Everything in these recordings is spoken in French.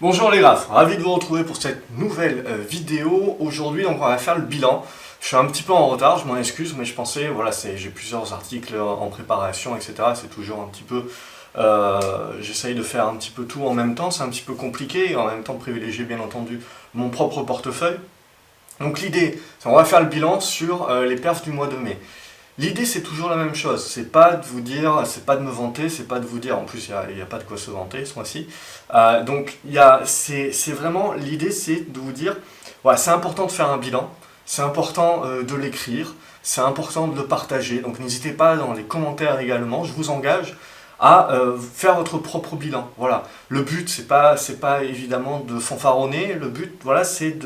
Bonjour les graphes, ravi de vous retrouver pour cette nouvelle vidéo. Aujourd'hui, on va faire le bilan. Je suis un petit peu en retard, je m'en excuse, mais je pensais, voilà, j'ai plusieurs articles en préparation, etc. C'est toujours un petit peu... j'essaye de faire un petit peu tout en même temps, c'est un petit peu compliqué, et en même temps privilégier bien entendu mon propre portefeuille. Donc l'idée, c'est qu'on va faire le bilan sur les perfs du mois de mai. L'idée, c'est toujours la même chose. C'est pas de vous dire, c'est pas de me vanter, c'est pas de vous dire. En plus, il n'y a pas de quoi se vanter ce mois-ci. C'est vraiment l'idée, c'est de vous dire, voilà, c'est important de faire un bilan, c'est important de l'écrire, c'est important de le partager. Donc n'hésitez pas dans les commentaires également. Je vous engage à faire votre propre bilan. Voilà. Le but, c'est pas évidemment de fanfaronner. Le but, voilà, c'est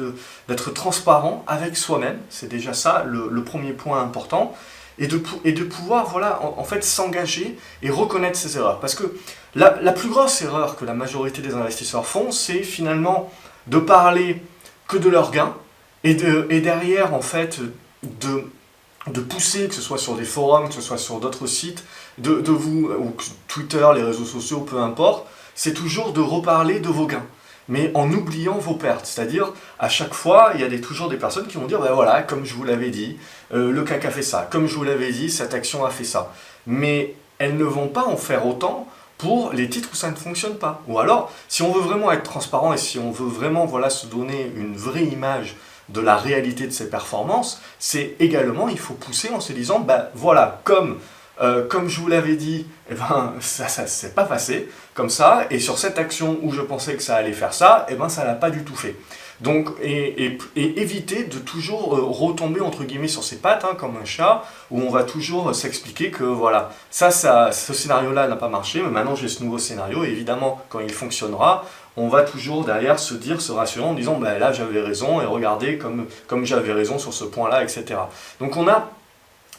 d'être transparent avec soi-même. C'est déjà ça le premier point important et de pouvoir voilà, en fait s'engager et reconnaître ses erreurs. Parce que la plus grosse erreur que la majorité des investisseurs font, c'est finalement de parler que de leurs gains et derrière en fait de pousser, que ce soit sur des forums, que ce soit sur d'autres sites, de vous, ou Twitter, les réseaux sociaux, peu importe, c'est toujours de reparler de vos gains, mais en oubliant vos pertes. C'est-à-dire, à chaque fois, il y a toujours des personnes qui vont dire, ben voilà, comme je vous l'avais dit, le CAC a fait ça, comme je vous l'avais dit, cette action a fait ça. Mais elles ne vont pas en faire autant pour les titres où ça ne fonctionne pas. Ou alors, si on veut vraiment être transparent et si on veut vraiment voilà, se donner une vraie image de la réalité de ses performances, c'est également, il faut pousser en se disant, ben voilà, comme je vous l'avais dit, eh ben, ça s'est pas passé comme ça, et sur cette action où je pensais que ça allait faire ça, eh ben, ça l'a pas du tout fait. Donc, et éviter de toujours retomber entre guillemets sur ses pattes, hein, comme un chat, où on va toujours s'expliquer que voilà, ce scénario-là n'a pas marché, mais maintenant j'ai ce nouveau scénario, et évidemment, quand il fonctionnera, on va toujours derrière se rassurer en disant, ben là j'avais raison, et regardez comme j'avais raison sur ce point-là, etc. Donc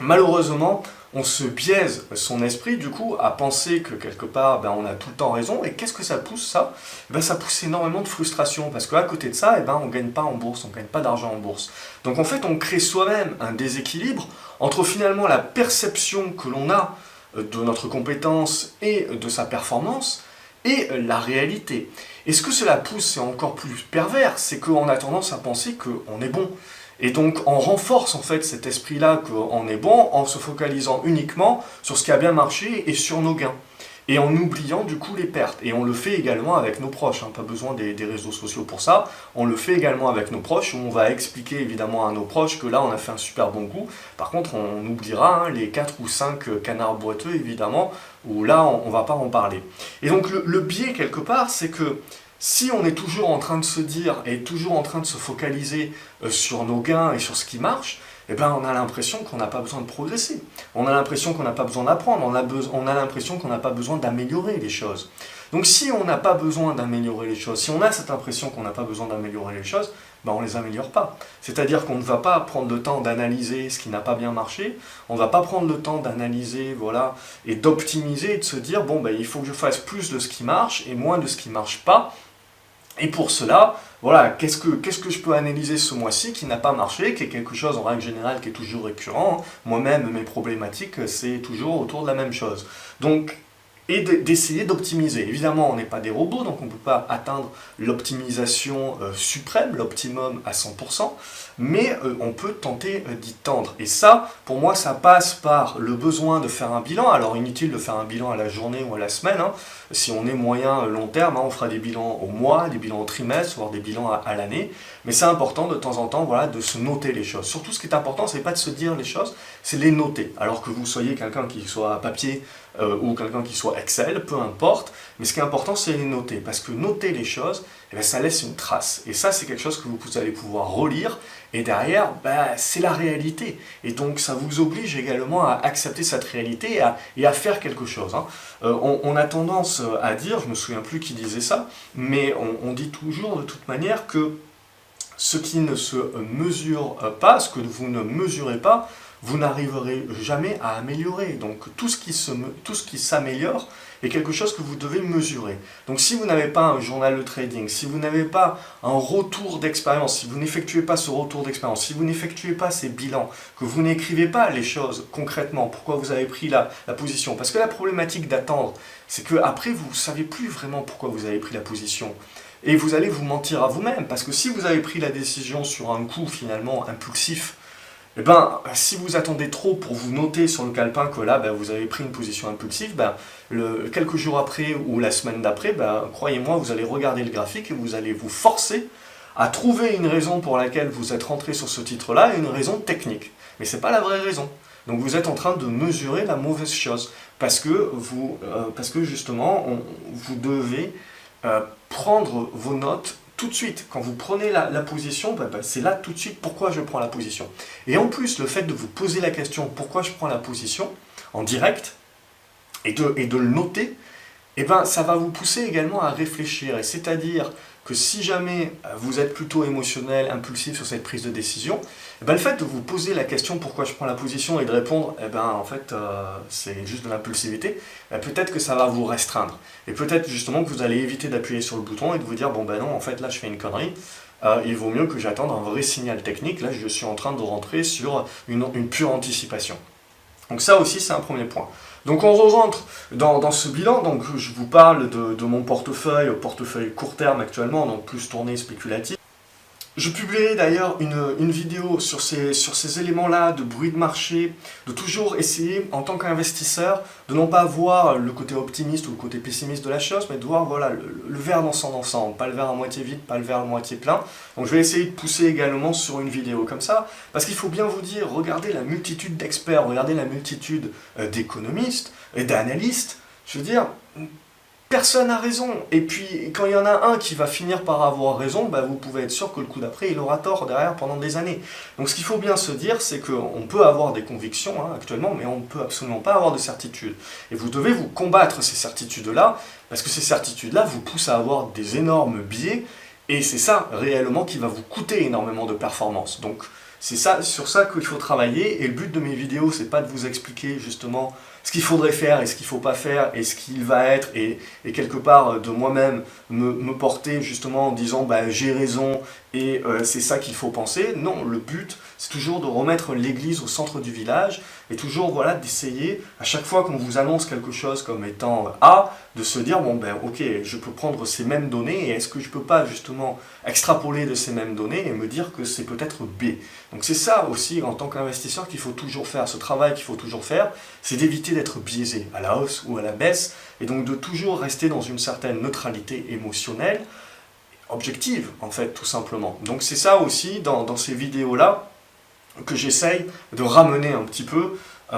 malheureusement, on se biaise son esprit du coup à penser que quelque part ben, on a tout le temps raison. Et qu'est-ce que ça pousse ça? Ben, ça pousse énormément de frustration parce qu'à côté de ça, ben, on ne gagne pas en bourse, on ne gagne pas d'argent en bourse. Donc en fait, on crée soi-même un déséquilibre entre finalement la perception que l'on a de notre compétence et de sa performance et la réalité. Et ce que cela pousse, c'est encore plus pervers, c'est qu'on a tendance à penser qu'on est bon. Et donc on renforce en fait cet esprit-là qu'on est bon en se focalisant uniquement sur ce qui a bien marché et sur nos gains. Et en oubliant du coup les pertes. Et on le fait également avec nos proches, hein, pas besoin des réseaux sociaux pour ça. On le fait également avec nos proches, où on va expliquer évidemment à nos proches que là on a fait un super bon coup. Par contre on oubliera hein, les 4 ou 5 canards boiteux évidemment, où là on ne va pas en parler. Et donc le biais quelque part, c'est que si on est toujours en train de se dire et toujours en train de se focaliser sur nos gains et sur ce qui marche, eh ben on a l'impression qu'on n'a pas besoin de progresser. On a l'impression qu'on n'a pas besoin d'apprendre. On a l'impression qu'on n'a pas besoin d'améliorer les choses. Donc si on n'a pas besoin d'améliorer les choses, si on a cette impression qu'on n'a pas besoin d'améliorer les choses, ben on ne les améliore pas. C'est-à-dire qu'on ne va pas prendre le temps d'analyser ce qui n'a pas bien marché, on ne va pas prendre le temps d'analyser voilà, et d'optimiser et de se dire bon ben, il faut que je fasse plus de ce qui marche et moins de ce qui ne marche pas. Et pour cela, voilà, qu'est-ce que je peux analyser ce mois-ci qui n'a pas marché, qui est quelque chose en règle générale qui est toujours récurrent. Moi-même, mes problématiques, c'est toujours autour de la même chose. Donc, et d'essayer d'optimiser. Évidemment, on n'est pas des robots, donc on ne peut pas atteindre l'optimisation suprême, l'optimum à 100%, mais on peut tenter d'y tendre. Et ça, pour moi, ça passe par le besoin de faire un bilan. Alors, inutile de faire un bilan à la journée ou à la semaine. Hein. Si on est moyen, long terme, hein, on fera des bilans au mois, des bilans au trimestre, voire des bilans à l'année. Mais c'est important de temps en temps voilà, de se noter les choses. Surtout, ce qui est important, c'est pas de se dire les choses, c'est les noter. Alors que vous soyez quelqu'un qui soit à papier, ou quelqu'un qui soit Excel, peu importe, mais ce qui est important c'est les noter, parce que noter les choses, eh bien, ça laisse une trace, et ça c'est quelque chose que vous allez pouvoir relire, et derrière, c'est la réalité, et donc ça vous oblige également à accepter cette réalité et à faire quelque chose. Hein. On a tendance à dire, je me souviens plus qui disait ça, mais on dit toujours de toute manière que ce qui ne se mesure pas, ce que vous ne mesurez pas, vous n'arriverez jamais à améliorer. Donc tout ce qui s'améliore est quelque chose que vous devez mesurer. Donc si vous n'avez pas un journal de trading, si vous n'avez pas un retour d'expérience, si vous n'effectuez pas ce retour d'expérience, si vous n'effectuez pas ces bilans, que vous n'écrivez pas les choses concrètement, pourquoi vous avez pris la position. Parce que la problématique d'attendre, c'est qu'après vous ne savez plus vraiment pourquoi vous avez pris la position. et vous allez vous mentir à vous-même, parce que si vous avez pris la décision sur un coup finalement impulsif, eh ben, si vous attendez trop pour vous noter sur le calepin que là, ben, vous avez pris une position impulsive, ben, quelques jours après ou la semaine d'après, ben, croyez-moi, vous allez regarder le graphique et vous allez vous forcer à trouver une raison pour laquelle vous êtes rentré sur ce titre-là, une raison technique. Mais ce n'est pas la vraie raison. Donc vous êtes en train de mesurer la mauvaise chose, parce que justement, vous devez prendre vos notes tout de suite. Quand vous prenez la position, c'est là tout de suite pourquoi je prends la position. Et en plus, le fait de vous poser la question pourquoi je prends la position en direct et de le noter, eh ben, ça va vous pousser également à réfléchir. Et c'est-à-dire que si jamais vous êtes plutôt émotionnel, impulsif sur cette prise de décision, eh ben, le fait de vous poser la question pourquoi je prends la position et de répondre eh ben, en fait c'est juste de l'impulsivité, peut-être que ça va vous restreindre. Et peut-être justement que vous allez éviter d'appuyer sur le bouton et de vous dire bon ben non, en fait là je fais une connerie, il vaut mieux que j'attende un vrai signal technique, là je suis en train de rentrer sur une pure anticipation. Donc ça aussi c'est un premier point. Donc on rentre dans ce bilan, donc je vous parle de mon portefeuille court terme actuellement, donc plus tourné spéculatif. Je publierai d'ailleurs une vidéo sur ces éléments-là de bruit de marché, de toujours essayer en tant qu'investisseur de non pas voir le côté optimiste ou le côté pessimiste de la chose, mais de voir voilà, le verre dans son ensemble, pas le verre à moitié vide, pas le verre à moitié plein. Donc je vais essayer de pousser également sur une vidéo comme ça, parce qu'il faut bien vous dire, regardez la multitude d'experts, regardez la multitude d'économistes et d'analystes, je veux dire... Personne n'a raison. Et puis, quand il y en a un qui va finir par avoir raison, vous pouvez être sûr que le coup d'après, il aura tort derrière pendant des années. Donc ce qu'il faut bien se dire, c'est qu'on peut avoir des convictions actuellement, mais on ne peut absolument pas avoir de certitude. Et vous devez vous combattre ces certitudes-là, parce que ces certitudes-là vous poussent à avoir des énormes biais, et c'est ça réellement qui va vous coûter énormément de performance. Donc c'est sur ça qu'il faut travailler, et le but de mes vidéos, c'est pas de vous expliquer justement ce qu'il faudrait faire et ce qu'il ne faut pas faire et ce qu'il va être et quelque part de moi-même me porter justement en disant j'ai raison et c'est ça qu'il faut penser. Non, le but c'est toujours de remettre l'église au centre du village et toujours voilà, d'essayer à chaque fois qu'on vous annonce quelque chose comme étant A, de se dire ok, je peux prendre ces mêmes données et est-ce que je ne peux pas justement extrapoler de ces mêmes données et me dire que c'est peut-être B. Donc c'est ça aussi en tant qu'investisseur qu'il faut toujours faire, ce travail qu'il faut toujours faire, c'est d'éviter d'être biaisé à la hausse ou à la baisse, et donc de toujours rester dans une certaine neutralité émotionnelle, objective en fait tout simplement. Donc c'est ça aussi dans ces vidéos-là que j'essaye de ramener un petit peu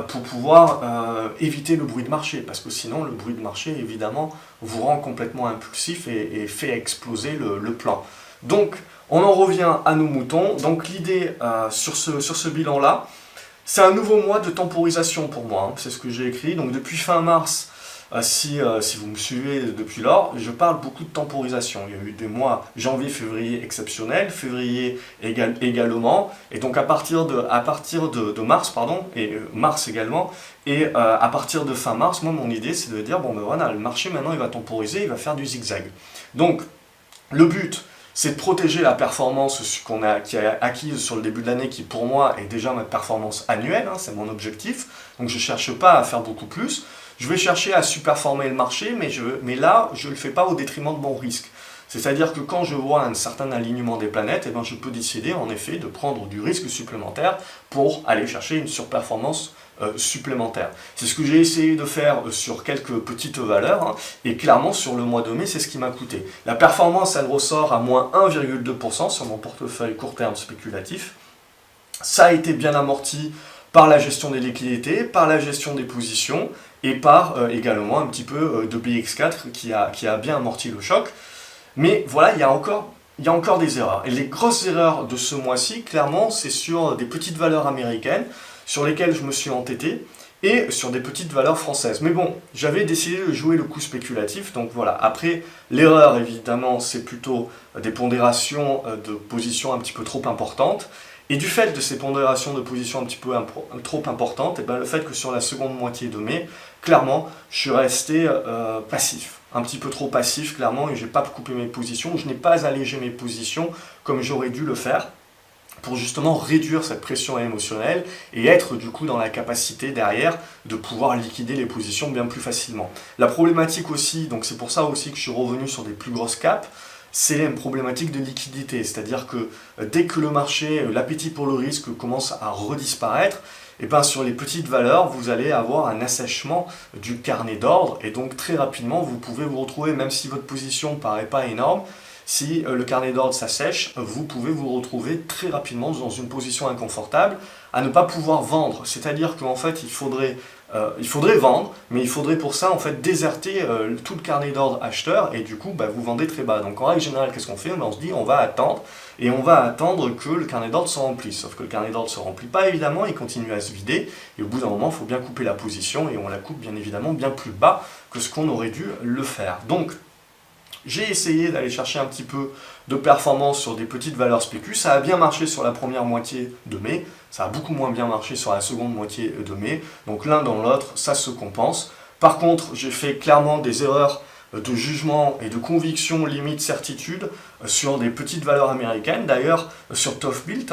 pour pouvoir éviter le bruit de marché, parce que sinon le bruit de marché évidemment vous rend complètement impulsif et fait exploser le plan. Donc on en revient à nos moutons, donc l'idée sur ce bilan-là, c'est un nouveau mois de temporisation pour moi, c'est ce que j'ai écrit. Donc depuis fin mars, si vous me suivez depuis lors, je parle beaucoup de temporisation. Il y a eu des mois janvier, février exceptionnels, février également, et donc à partir de mars, et mars également, et à partir de fin mars, moi mon idée c'est de dire, voilà, le marché maintenant il va temporiser, il va faire du zigzag. Donc le but, c'est de protéger la performance qui a acquise sur le début de l'année, qui pour moi est déjà ma performance annuelle, c'est mon objectif, donc je ne cherche pas à faire beaucoup plus. Je vais chercher à superformer le marché, mais là, je ne le fais pas au détriment de mon risque. C'est-à-dire que quand je vois un certain alignement des planètes, je peux décider en effet de prendre du risque supplémentaire pour aller chercher une surperformance supplémentaire. C'est ce que j'ai essayé de faire sur quelques petites valeurs, et clairement sur le mois de mai, c'est ce qui m'a coûté. La performance, elle ressort à moins 1,2% sur mon portefeuille court terme spéculatif. Ça a été bien amorti par la gestion des liquidités, par la gestion des positions, et par également un petit peu de BX4 qui a bien amorti le choc. Mais voilà, il y a encore des erreurs. Et les grosses erreurs de ce mois-ci, clairement, c'est sur des petites valeurs américaines, sur lesquelles je me suis entêté, et sur des petites valeurs françaises. Mais bon, j'avais décidé de jouer le coup spéculatif, donc voilà. Après, l'erreur, évidemment, c'est plutôt des pondérations de positions un petit peu trop importantes. Et du fait de ces pondérations de position un petit peu trop importantes, le fait que sur la seconde moitié de mai, clairement, je suis resté passif. Un petit peu trop passif, clairement, et je n'ai pas coupé mes positions, je n'ai pas allégé mes positions comme j'aurais dû le faire, pour justement réduire cette pression émotionnelle et être du coup dans la capacité derrière de pouvoir liquider les positions bien plus facilement. La problématique aussi, donc c'est pour ça aussi que je suis revenu sur des plus grosses capes, c'est une problématique de liquidité. C'est-à-dire que dès que le marché, l'appétit pour le risque commence à redisparaître, et bien sur les petites valeurs, vous allez avoir un assèchement du carnet d'ordre et donc très rapidement, vous pouvez vous retrouver, même si votre position ne paraît pas énorme, si le carnet d'ordre s'assèche, vous pouvez vous retrouver très rapidement dans une position inconfortable à ne pas pouvoir vendre. C'est-à-dire qu'en fait, il faudrait vendre, mais il faudrait pour ça en fait déserter tout le carnet d'ordre acheteur et du coup vous vendez très bas. Donc en règle générale, qu'est-ce qu'on fait? On se dit on va attendre et on va attendre que le carnet d'ordre se remplisse. Sauf que le carnet d'ordre ne se remplit pas évidemment, il continue à se vider et au bout d'un moment, il faut bien couper la position et on la coupe bien évidemment bien plus bas que ce qu'on aurait dû le faire. Donc j'ai essayé d'aller chercher un petit peu de performance sur des petites valeurs spécu. Ça a bien marché sur la première moitié de mai. Ça a beaucoup moins bien marché sur la seconde moitié de mai. Donc l'un dans l'autre, ça se compense. Par contre, j'ai fait clairement des erreurs de jugement et de conviction limite certitude sur des petites valeurs américaines. D'ailleurs, sur ToughBuilt,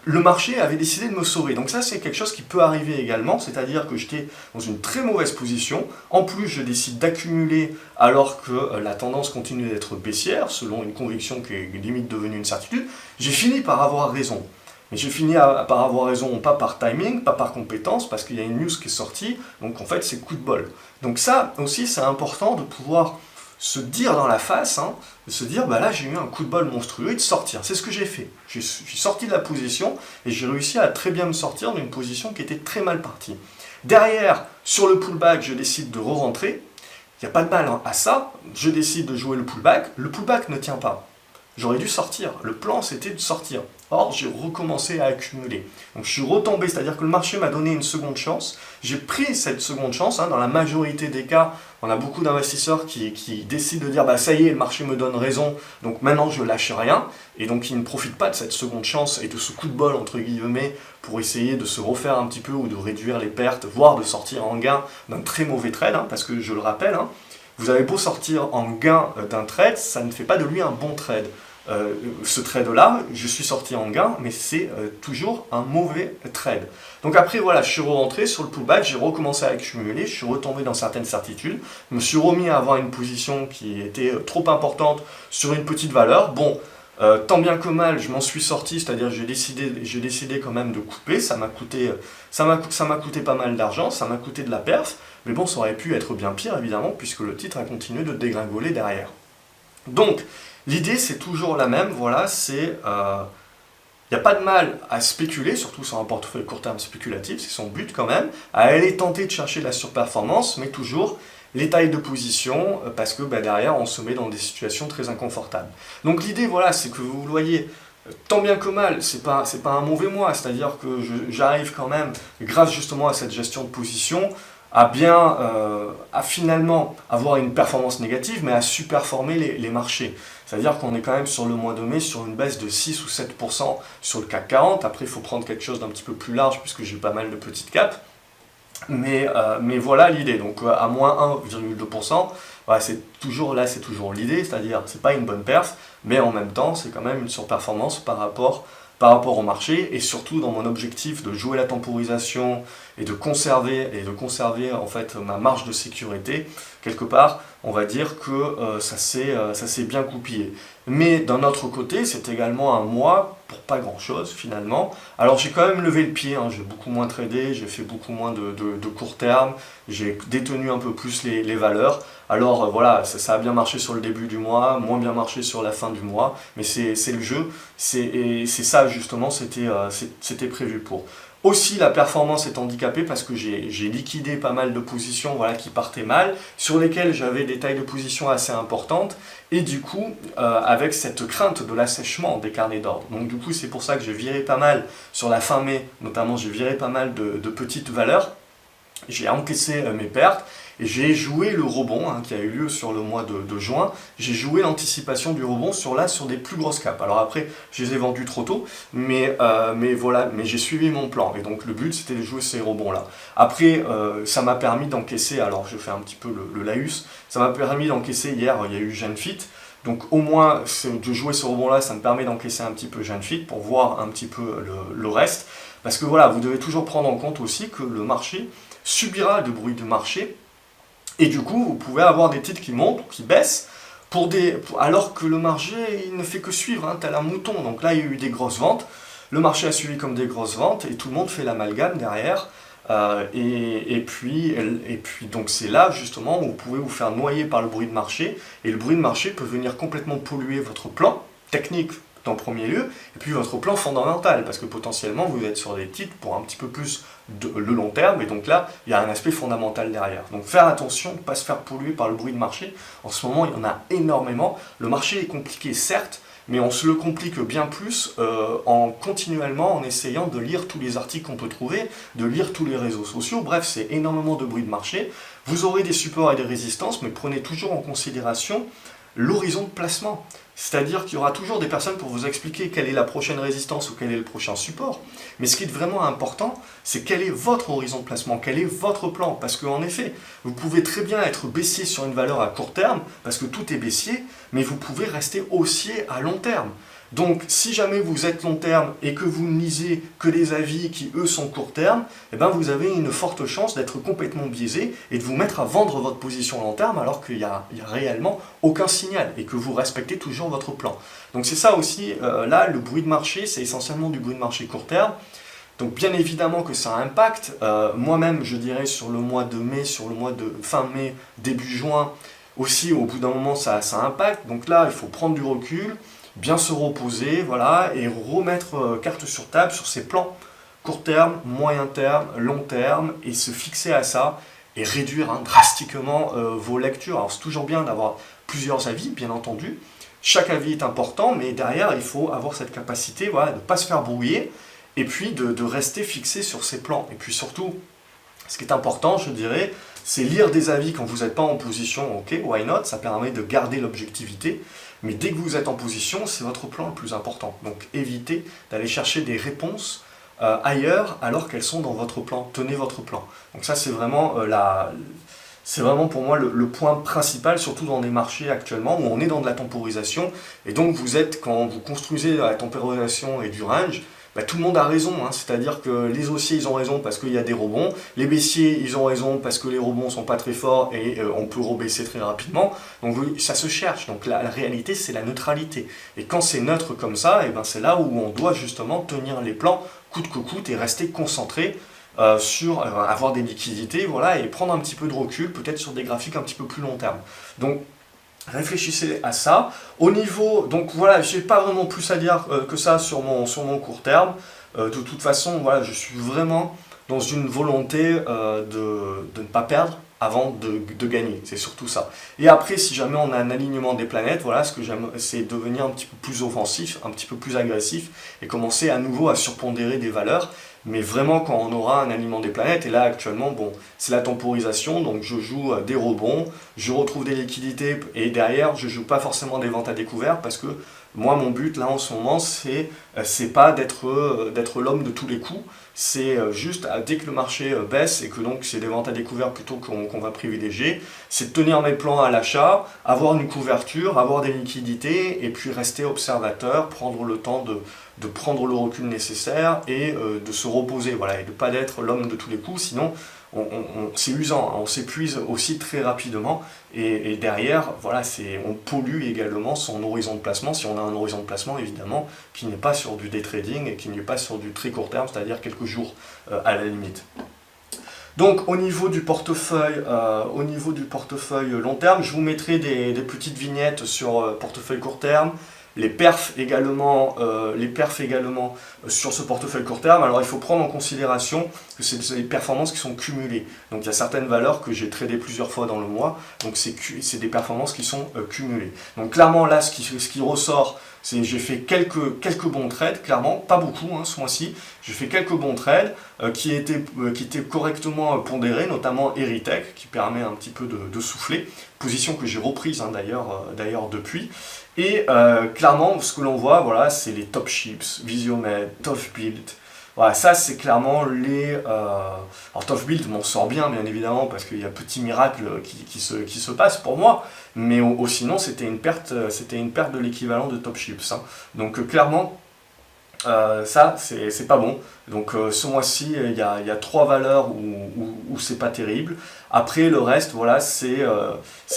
le marché avait décidé de me sauver. Donc ça, c'est quelque chose qui peut arriver également, c'est-à-dire que j'étais dans une très mauvaise position. En plus, je décide d'accumuler alors que la tendance continue d'être baissière, selon une conviction qui est limite devenue une certitude. J'ai fini par avoir raison. Mais j'ai fini par avoir raison, pas par timing, pas par compétence, parce qu'il y a une news qui est sortie, donc en fait, c'est coup de bol. Donc ça aussi, c'est important de pouvoir se dire dans la face, de se dire là j'ai eu un coup de bol monstrueux et de sortir. C'est ce que j'ai fait. Je suis sorti de la position et j'ai réussi à très bien me sortir d'une position qui était très mal partie. Derrière, sur le pullback, je décide de re-rentrer. Il n'y a pas de mal à ça. Je décide de jouer le pullback. Le pullback ne tient pas. J'aurais dû sortir. Le plan, c'était de sortir. Or, j'ai recommencé à accumuler. Donc, je suis retombé, c'est-à-dire que le marché m'a donné une seconde chance. J'ai pris cette seconde chance. Dans la majorité des cas, on a beaucoup d'investisseurs qui décident de dire ça y est, le marché me donne raison, donc maintenant je lâche rien. Et donc, ils ne profitent pas de cette seconde chance et de ce coup de bol, entre guillemets, pour essayer de se refaire un petit peu ou de réduire les pertes, voire de sortir en gain d'un très mauvais trade. Parce que, je le rappelle, vous avez beau sortir en gain d'un trade, ça ne fait pas de lui un bon trade. Ce trade-là, je suis sorti en gain, mais c'est toujours un mauvais trade. Donc après, voilà, je suis rentré sur le pullback, j'ai recommencé à accumuler, je suis retombé dans certaines certitudes, je me suis remis à avoir une position qui était trop importante sur une petite valeur. Bon, tant bien que mal, je m'en suis sorti, c'est-à-dire j'ai décidé quand même de couper, ça m'a coûté pas mal d'argent, ça m'a coûté de la perf, mais bon, ça aurait pu être bien pire, évidemment, puisque le titre a continué de dégringoler derrière. Donc, l'idée, c'est toujours la même, voilà, c'est... Il n'y a pas de mal à spéculer, surtout sur un portefeuille court terme spéculatif, c'est son but quand même, à aller tenter de chercher de la surperformance, mais toujours les tailles de position, parce que derrière, on se met dans des situations très inconfortables. Donc l'idée, voilà, c'est que vous le voyez, tant bien que mal, c'est pas un mauvais mois, c'est-à-dire que j'arrive quand même, grâce justement à cette gestion de position, à finalement avoir une performance négative, mais à surperformer les marchés. C'est-à-dire qu'on est quand même sur le mois de mai sur une baisse de 6 ou 7% sur le CAC 40. Après, il faut prendre quelque chose d'un petit peu plus large puisque j'ai pas mal de petites capes. Mais voilà l'idée. Donc à moins 1,2%, voilà, c'est toujours l'idée, c'est-à-dire c'est pas une bonne perf, mais en même temps, c'est quand même une surperformance par rapport au marché, et surtout dans mon objectif de jouer la temporisation et de conserver en fait ma marge de sécurité, quelque part, on va dire que ça s'est bien goupillé. Mais d'un autre côté, c'est également un mois pour pas grand chose finalement. Alors j'ai quand même levé le pied, j'ai beaucoup moins tradé, j'ai fait beaucoup moins de court terme, j'ai détenu un peu plus les valeurs. Alors voilà, ça a bien marché sur le début du mois, moins bien marché sur la fin du mois, mais c'est le jeu, et c'est ça justement, c'était prévu pour. Aussi, la performance est handicapée parce que j'ai liquidé pas mal de positions, voilà, qui partaient mal, sur lesquelles j'avais des tailles de position assez importantes, et du coup, avec cette crainte de l'assèchement des carnets d'ordre. Donc du coup, c'est pour ça que j'ai viré pas mal sur la fin mai, notamment j'ai viré pas mal de petites valeurs, j'ai encaissé mes pertes, et j'ai joué le rebond qui a eu lieu sur le mois de juin. J'ai joué l'anticipation du rebond sur des plus grosses capes. Alors après, je les ai vendus trop tôt, mais voilà, mais j'ai suivi mon plan. Et donc le but, c'était de jouer ces rebonds-là. Après, ça m'a permis d'encaisser, alors je fais un petit peu le laïus, ça m'a permis d'encaisser hier, il y a eu Genfit. Donc au moins, de jouer ce rebond-là, ça me permet d'encaisser un petit peu Genfit pour voir un petit peu le reste. Parce que voilà, vous devez toujours prendre en compte aussi que le marché subira de bruit de marché. Et du coup, vous pouvez avoir des titres qui montent ou qui baissent. Alors que le marché, il ne fait que suivre, hein, tel un mouton. Donc là, il y a eu des grosses ventes, le marché a suivi comme des grosses ventes, et tout le monde fait l'amalgame derrière. Et puis, donc c'est là justement où vous pouvez vous faire noyer par le bruit de marché, et le bruit de marché peut venir complètement polluer votre plan technique en premier lieu, et puis votre plan fondamental, parce que potentiellement vous êtes sur des titres pour un petit peu plus le long terme, et donc là il y a un aspect fondamental derrière. Donc faire attention, ne pas se faire polluer par le bruit de marché. En ce moment il y en a énormément, le marché est compliqué certes, mais on se le complique bien plus en essayant de lire tous les articles qu'on peut trouver, de lire tous les réseaux sociaux. Bref, c'est énormément de bruit de marché. Vous aurez des supports et des résistances, mais prenez toujours en considération l'horizon de placement. C'est-à-dire qu'il y aura toujours des personnes pour vous expliquer quelle est la prochaine résistance ou quel est le prochain support. Mais ce qui est vraiment important, c'est quel est votre horizon de placement, quel est votre plan. Parce qu'en effet, vous pouvez très bien être baissier sur une valeur à court terme, parce que tout est baissier, mais vous pouvez rester haussier à long terme. Donc, si jamais vous êtes long terme et que vous ne lisez que des avis qui, eux, sont court terme, eh ben, vous avez une forte chance d'être complètement biaisé et de vous mettre à vendre votre position long terme alors qu'il n'y a réellement aucun signal et que vous respectez toujours votre plan. Donc, c'est ça aussi, là, le bruit de marché, c'est essentiellement du bruit de marché court terme. Donc, bien évidemment que ça impacte. Moi-même, je dirais, sur le mois de mai, sur le mois de fin mai, début juin, aussi, au bout d'un moment, ça impacte. Donc là, il faut prendre du recul, bien se reposer, voilà, et remettre carte sur table sur ses plans court terme, moyen terme, long terme, et se fixer à ça, et réduire drastiquement vos lectures. Alors c'est toujours bien d'avoir plusieurs avis, bien entendu, chaque avis est important, mais derrière il faut avoir cette capacité, voilà, de ne pas se faire brouiller, et puis de rester fixé sur ses plans. Et puis surtout, ce qui est important, je dirais, c'est lire des avis quand vous n'êtes pas en position, ok, why not, ça permet de garder l'objectivité, mais dès que vous êtes en position, c'est votre plan le plus important. Donc évitez d'aller chercher des réponses ailleurs alors qu'elles sont dans votre plan. Tenez votre plan. Donc ça c'est vraiment c'est vraiment pour moi le point principal, surtout dans des marchés actuellement où on est dans de la temporisation. Et donc quand vous construisez la temporisation et du range, tout le monde a raison, hein. C'est-à-dire que les haussiers ils ont raison parce qu'il y a des rebonds, les baissiers ils ont raison parce que les rebonds sont pas très forts et on peut rebaisser très rapidement, donc ça se cherche, donc la réalité c'est la neutralité, et quand c'est neutre comme ça, et c'est là où on doit justement tenir les plans coûte que coûte et rester concentré sur avoir des liquidités, voilà, et prendre un petit peu de recul, peut-être sur des graphiques un petit peu plus long terme. Donc réfléchissez à ça. Au niveau, donc voilà, j'ai pas vraiment plus à dire que ça sur mon court terme. De toute façon, voilà, je suis vraiment dans une volonté de ne pas perdre avant de gagner. C'est surtout ça. Et après, si jamais on a un alignement des planètes, voilà, ce que j'aime, c'est devenir un petit peu plus offensif, un petit peu plus agressif et commencer à nouveau à surpondérer des valeurs. Mais vraiment quand on aura un alignement des planètes, et là actuellement, bon, c'est la temporisation, donc je joue des rebonds, je retrouve des liquidités, et derrière, je joue pas forcément des ventes à découvert, parce que moi, mon but, là, en ce moment, c'est pas d'être l'homme de tous les coups, c'est juste, dès que le marché baisse, et que donc c'est des ventes à découvert plutôt qu'on va privilégier, c'est de tenir mes plans à l'achat, avoir une couverture, avoir des liquidités, et puis rester observateur, prendre le temps de prendre le recul nécessaire et de se reposer, voilà, et de ne pas être l'homme de tous les coups, sinon c'est usant, hein, on s'épuise aussi très rapidement, et derrière, voilà, on pollue également son horizon de placement, si on a un horizon de placement évidemment, qui n'est pas sur du day trading et qui n'est pas sur du très court terme, c'est-à-dire quelques jours à la limite. Donc au niveau du portefeuille long terme, je vous mettrai des petites vignettes sur portefeuille court terme, les perfs également sur ce portefeuille court terme. Alors il faut prendre en considération que c'est des performances qui sont cumulées. Donc il y a certaines valeurs que j'ai tradées plusieurs fois dans le mois, donc c'est des performances qui sont cumulées. Donc clairement là, ce qui ressort, c'est j'ai fait quelques bons trades, clairement, pas beaucoup ce mois-ci. J'ai fait quelques bons trades qui étaient correctement pondérés, notamment Eritech, qui permet un petit peu de souffler, position que j'ai reprise d'ailleurs depuis. Et clairement, ce que l'on voit, voilà, c'est les Top Chips, Visiomed, TOFBuild. Voilà, ça c'est clairement les... Alors TOFBuild m'en sort bien évidemment parce qu'il y a petit miracle qui se passe pour moi, mais sinon c'était une perte de l'équivalent de Top Chips. Donc clairement, ça c'est pas bon. Donc ce mois-ci il y a 3 valeurs où c'est pas terrible. Après, le reste, voilà, c'est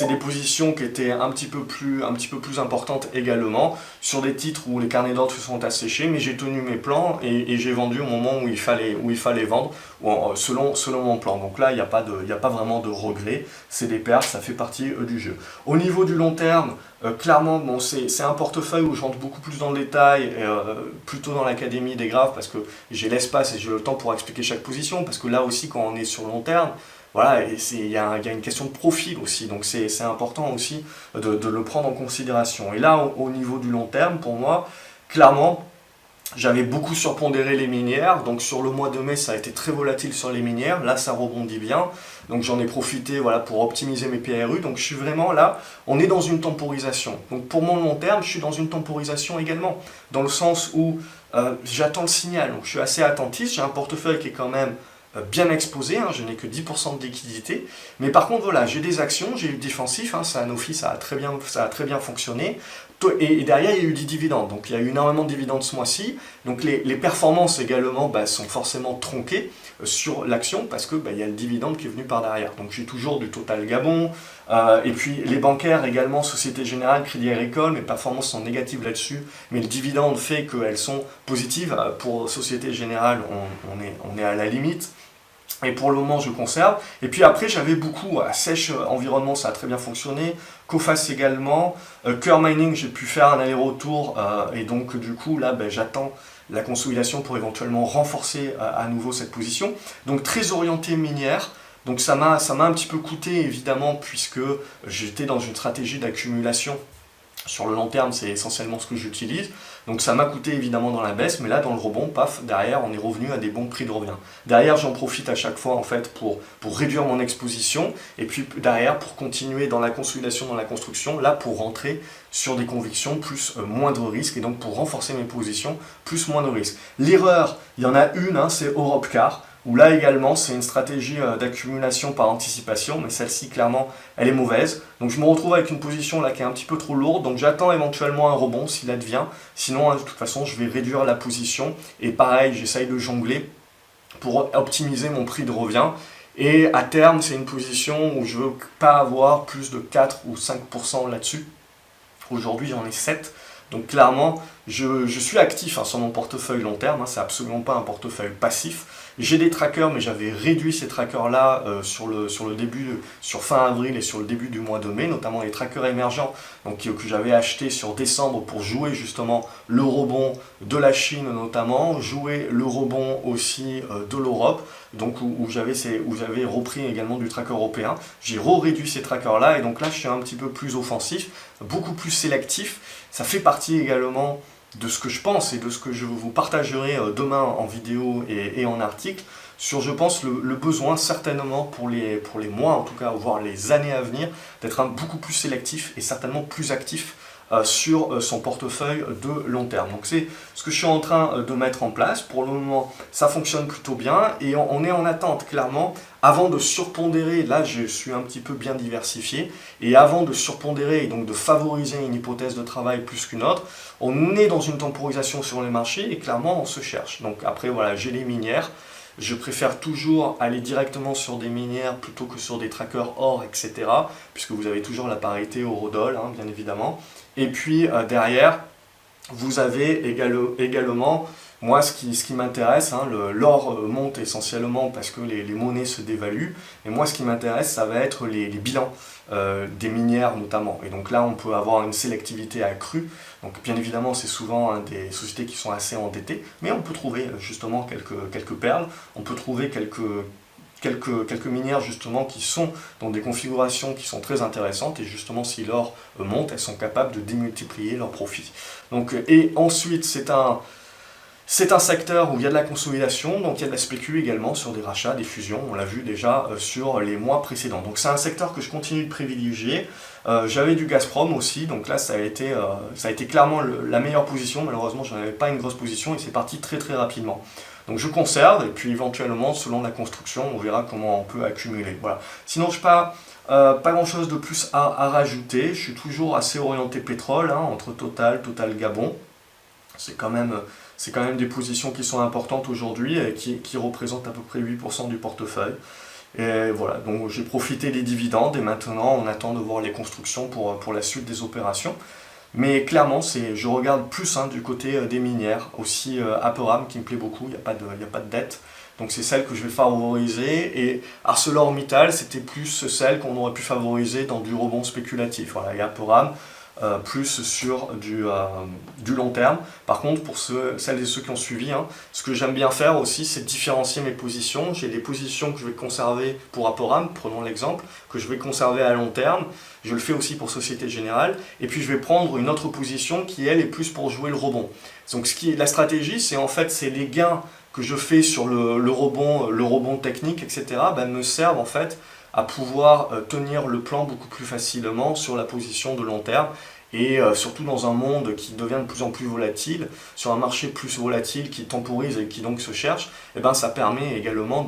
des positions qui étaient un petit peu plus importantes également, sur des titres où les carnets d'ordre se sont asséchés, mais j'ai tenu mes plans et j'ai vendu au moment où il fallait vendre, selon mon plan. Donc là, il n'y a pas vraiment de regret, c'est des pertes, ça fait partie du jeu. Au niveau du long terme, clairement, bon, c'est un portefeuille où je rentre beaucoup plus dans le détail, plutôt dans l'académie des graphes, parce que j'ai l'espace et j'ai le temps pour expliquer chaque position, parce que là aussi, quand on est sur le long terme, voilà, il y a une question de profil aussi, donc c'est important aussi de le prendre en considération. Et là, au niveau du long terme, pour moi, clairement, j'avais beaucoup surpondéré les minières, donc sur le mois de mai, ça a été très volatile sur les minières, là ça rebondit bien, donc j'en ai profité voilà, pour optimiser mes PRU, donc je suis vraiment là, on est dans une temporisation. Donc pour mon long terme, je suis dans une temporisation également, dans le sens où j'attends le signal, donc je suis assez attentif, j'ai un portefeuille qui est quand même bien exposé, hein, je n'ai que 10% de liquidité, mais par contre voilà, j'ai des actions, j'ai eu défensif, hein, Sanofi ça a très bien fonctionné, et derrière il y a eu des dividendes, donc il y a eu énormément de dividendes ce mois-ci, donc les performances également sont forcément tronquées sur l'action, parce que il y a le dividende qui est venu par derrière, donc j'ai toujours du Total Gabon, et puis les bancaires également, Société Générale, Crédit Agricole, mes performances sont négatives là-dessus, mais le dividende fait qu'elles sont positives. Pour Société Générale, on est à la limite. Et pour le moment, je conserve. Et puis après, j'avais beaucoup à Sèche Environnement, ça a très bien fonctionné. Coface également. Cœur Mining, j'ai pu faire un aller-retour. Et donc, du coup, là, j'attends la consolidation pour éventuellement renforcer à nouveau cette position. Donc, très orienté minière. Donc, ça m'a un petit peu coûté, évidemment, puisque j'étais dans une stratégie d'accumulation. Sur le long terme, c'est essentiellement ce que j'utilise. Donc ça m'a coûté évidemment dans la baisse, mais là dans le rebond, paf, derrière on est revenu à des bons prix de revient. Derrière j'en profite à chaque fois en fait pour réduire mon exposition, et puis derrière pour continuer dans la consolidation, dans la construction, là pour rentrer sur des convictions plus moindre risque, et donc pour renforcer mes positions plus moindre risque. L'erreur, il y en a une, hein, c'est Europcar, où là également c'est une stratégie d'accumulation par anticipation, mais celle-ci clairement elle est mauvaise. Donc je me retrouve avec une position là qui est un petit peu trop lourde, donc j'attends éventuellement un rebond s'il advient, sinon de toute façon je vais réduire la position, et pareil j'essaye de jongler pour optimiser mon prix de revient, et à terme c'est une position où je ne veux pas avoir plus de 4 ou 5% là-dessus. Aujourd'hui j'en ai 7. Donc clairement, je suis actif sur mon portefeuille long terme, c'est absolument pas un portefeuille passif. J'ai des trackers, mais j'avais réduit ces trackers-là sur fin avril et sur le début du mois de mai, notamment les trackers émergents donc, que j'avais achetés sur décembre pour jouer justement le rebond de la Chine notamment, jouer le rebond aussi de l'Europe, donc où j'avais repris également du tracker européen. J'ai réduit ces trackers-là, et donc là je suis un petit peu plus offensif, beaucoup plus sélectif. Ça fait partie également de ce que je pense et de ce que je vous partagerai demain en vidéo et en article sur, je pense, le besoin certainement pour les mois, en tout cas, voire les années à venir, d'être beaucoup plus sélectif et certainement plus actif sur son portefeuille de long terme. Donc c'est ce que je suis en train de mettre en place. Pour le moment, ça fonctionne plutôt bien et on est en attente clairement. Avant de surpondérer, là je suis un petit peu bien diversifié, et avant de surpondérer et donc de favoriser une hypothèse de travail plus qu'une autre, on est dans une temporisation sur les marchés et clairement on se cherche. Donc après voilà, j'ai les minières. Je préfère toujours aller directement sur des minières plutôt que sur des trackers or, etc. Puisque vous avez toujours la parité euro-dollar, hein, bien évidemment. Et puis derrière, vous avez également, moi ce qui m'intéresse, hein, l'or monte essentiellement parce que les monnaies se dévaluent. Et moi ce qui m'intéresse, ça va être les bilans des minières notamment. Et donc là, on peut avoir une sélectivité accrue. Donc bien évidemment, c'est souvent des sociétés qui sont assez endettées, mais on peut trouver justement quelques perles, on peut trouver quelques minières justement qui sont dans des configurations qui sont très intéressantes, et justement si l'or monte, elles sont capables de démultiplier leurs profits. Donc, et ensuite, c'est un secteur où il y a de la consolidation, donc il y a de la spécu également sur des rachats, des fusions, on l'a vu déjà sur les mois précédents. Donc c'est un secteur que je continue de privilégier. J'avais du Gazprom aussi, donc là ça a été clairement la meilleure position. Malheureusement je n'avais pas une grosse position et c'est parti très très rapidement. Donc je conserve, et puis éventuellement selon la construction on verra comment on peut accumuler. Voilà. Sinon je n'ai pas grand chose de plus à rajouter. Je suis toujours assez orienté pétrole, hein, entre Total Gabon. C'est quand même des positions qui sont importantes aujourd'hui et qui représentent à peu près 8% du portefeuille. Et voilà, donc j'ai profité des dividendes et maintenant on attend de voir les constructions pour la suite des opérations. Mais clairement, je regarde plus du côté des minières, aussi Aperam qui me plaît beaucoup, il n'y a pas de dette. Donc c'est celle que je vais favoriser. Et ArcelorMittal, c'était plus celle qu'on aurait pu favoriser dans du rebond spéculatif. Voilà, et Aperam, plus sur du long terme. Par contre, pour celles et ceux qui ont suivi, ce que j'aime bien faire aussi, c'est différencier mes positions. J'ai des positions que je vais conserver pour Aperam, prenons l'exemple, que je vais conserver à long terme. Je le fais aussi pour Société Générale. Et puis je vais prendre une autre position qui, elle, est plus pour jouer le rebond. Donc la stratégie, c'est en fait, c'est les gains que je fais sur le rebond technique, etc., me servent en fait à pouvoir tenir le plan beaucoup plus facilement sur la position de long terme et surtout dans un monde qui devient de plus en plus volatile, sur un marché plus volatile qui temporise et qui donc se cherche, ça permet également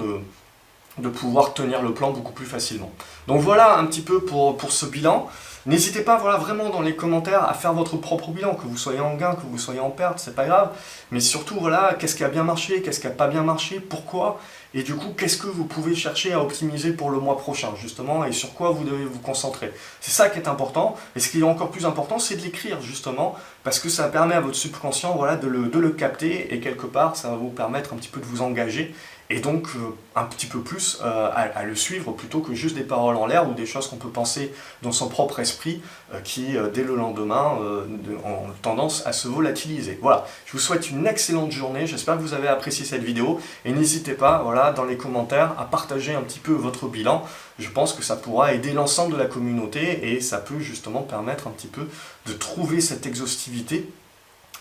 de pouvoir tenir le plan beaucoup plus facilement. Donc voilà un petit peu pour ce bilan. N'hésitez pas vraiment dans les commentaires à faire votre propre bilan, que vous soyez en gain, que vous soyez en perte, c'est pas grave. Mais surtout, qu'est-ce qui a bien marché, qu'est-ce qui n'a pas bien marché, pourquoi, et du coup, qu'est-ce que vous pouvez chercher à optimiser pour le mois prochain, justement, et sur quoi vous devez vous concentrer. C'est ça qui est important, et ce qui est encore plus important, c'est de l'écrire, justement, parce que ça permet à votre subconscient de le capter, et quelque part, ça va vous permettre un petit peu de vous engager, et donc un petit peu plus à le suivre plutôt que juste des paroles en l'air ou des choses qu'on peut penser dans son propre esprit qui, dès le lendemain, ont tendance à se volatiliser. Voilà, je vous souhaite une excellente journée, j'espère que vous avez apprécié cette vidéo et n'hésitez pas dans les commentaires à partager un petit peu votre bilan. Je pense que ça pourra aider l'ensemble de la communauté et ça peut justement permettre un petit peu de trouver cette exhaustivité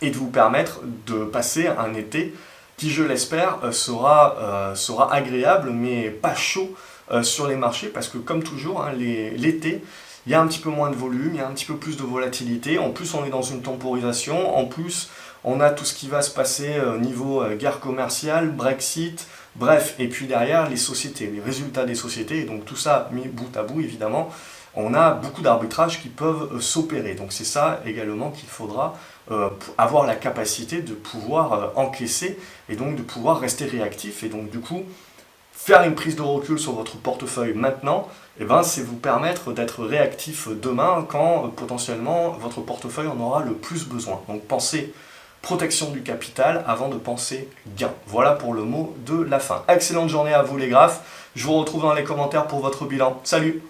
et de vous permettre de passer un été qui, je l'espère, sera agréable, mais pas chaud sur les marchés, parce que comme toujours, l'été, il y a un petit peu moins de volume, il y a un petit peu plus de volatilité, en plus on est dans une temporisation, en plus on a tout ce qui va se passer au niveau guerre commerciale, Brexit, bref, et puis derrière les sociétés, les résultats des sociétés, et donc tout ça mis bout à bout évidemment, on a beaucoup d'arbitrages qui peuvent s'opérer. Donc c'est ça également qu'il faudra avoir la capacité de pouvoir encaisser et donc de pouvoir rester réactif. Et donc du coup, faire une prise de recul sur votre portefeuille maintenant, c'est vous permettre d'être réactif demain quand potentiellement votre portefeuille en aura le plus besoin. Donc pensez protection du capital avant de penser gain. Voilà pour le mot de la fin. Excellente journée à vous les graphes. Je vous retrouve dans les commentaires pour votre bilan. Salut!